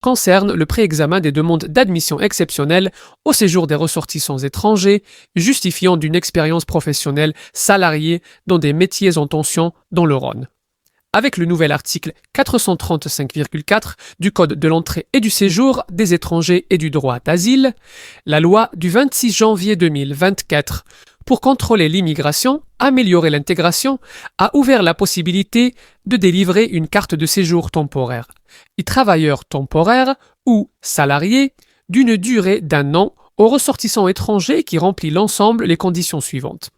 concerne le pré-examen des demandes d'admission exceptionnelle au séjour des ressortissants étrangers justifiant d'une expérience professionnelle salariée dans des métiers en tension dans le Rhône. Avec le nouvel article 435,4 du Code de l'entrée et du séjour des étrangers et du droit d'asile, la loi du 26 janvier 2024 pour contrôler l'immigration, améliorer l'intégration, a ouvert la possibilité de délivrer une carte de séjour temporaire et travailleurs temporaires ou salariés d'une durée d'1 an aux ressortissants étrangers qui remplit l'ensemble les conditions suivantes.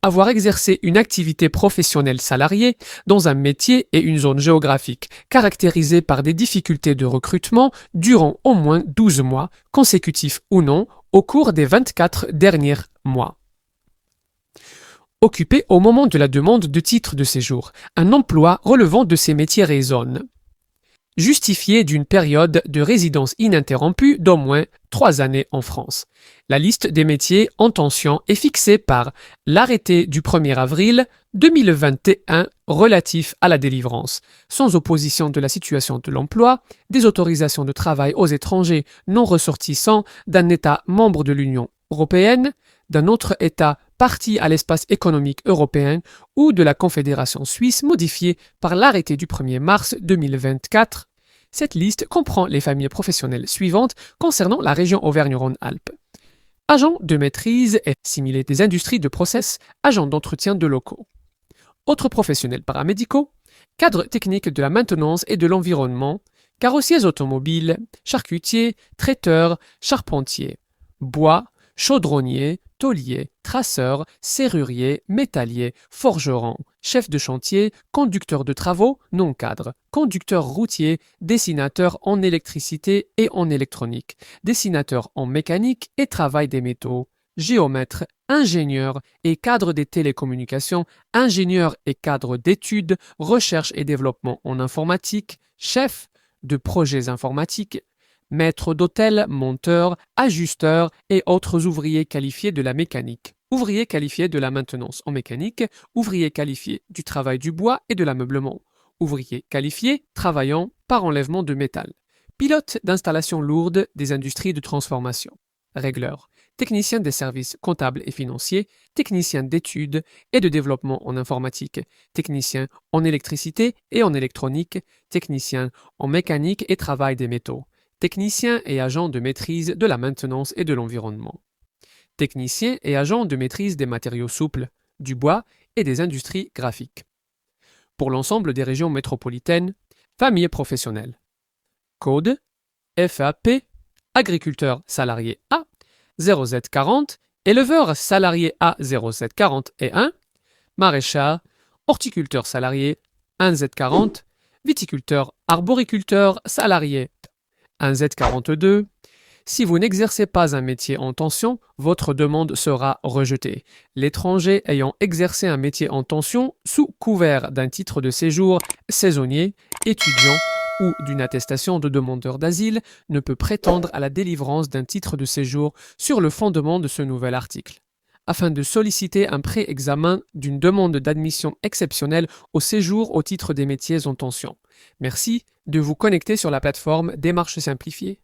Avoir exercé une activité professionnelle salariée dans un métier et une zone géographique caractérisée par des difficultés de recrutement durant au moins 12 mois, consécutifs ou non, au cours des 24 derniers mois. Occuper au moment de la demande de titre de séjour un emploi relevant de ces métiers et zones. Justifié d'une période de résidence ininterrompue d'au moins 3 années en France. La liste des métiers en tension est fixée par l'arrêté du 1er avril 2021 relatif à la délivrance, sans opposition de la situation de l'emploi, des autorisations de travail aux étrangers non ressortissants d'un État membre de l'Union européenne, d'un autre État partie à l'espace économique européen ou de la Confédération suisse modifiée par l'arrêté du 1er mars 2024. Cette liste comprend les familles professionnelles suivantes concernant la région Auvergne-Rhône-Alpes. Agents de maîtrise et assimilés des industries de process, agents d'entretien de locaux. Autres professionnels paramédicaux, cadres techniques de la maintenance et de l'environnement, carrossiers automobiles, charcutiers, traiteurs, charpentiers, bois, chaudronniers, tôliers, traceurs, serruriers, métalliers, forgerons, chefs de chantier, conducteurs de travaux, non-cadres, conducteurs routiers, dessinateurs en électricité et en électronique, dessinateurs en mécanique et travail des métaux, géomètres, ingénieurs et cadres des télécommunications, ingénieurs et cadres d'études, recherche et développement en informatique, chefs de projets informatiques, maîtres d'hôtel, monteurs, ajusteurs et autres ouvriers qualifiés de la mécanique, ouvriers qualifiés de la maintenance en mécanique, ouvriers qualifiés du travail du bois et de l'ameublement, ouvriers qualifiés travaillant par enlèvement de métal, pilotes d'installations lourdes des industries de transformation, régleurs, techniciens des services comptables et financiers, techniciens d'études et de développement en informatique, techniciens en électricité et en électronique, techniciens en mécanique et travail des métaux, techniciens et agents de maîtrise de la maintenance et de l'environnement, techniciens et agents de maîtrise des matériaux souples, du bois et des industries graphiques. Pour l'ensemble des régions métropolitaines, familles professionnelles. Code FAP, agriculteur salarié A, 0Z40, éleveur salarié A 0Z40 et 1, maraîchage, horticulteur salarié 1Z40, viticulteur, arboriculteur salarié 1Z42. Si vous n'exercez pas un métier en tension, votre demande sera rejetée. L'étranger ayant exercé un métier en tension sous couvert d'un titre de séjour saisonnier, étudiant ou d'une attestation de demandeur d'asile ne peut prétendre à la délivrance d'un titre de séjour sur le fondement de ce nouvel article. Afin de solliciter un pré-examen d'une demande d'admission exceptionnelle au séjour au titre des métiers en tension. Merci de vous connecter sur la plateforme Démarche simplifiée.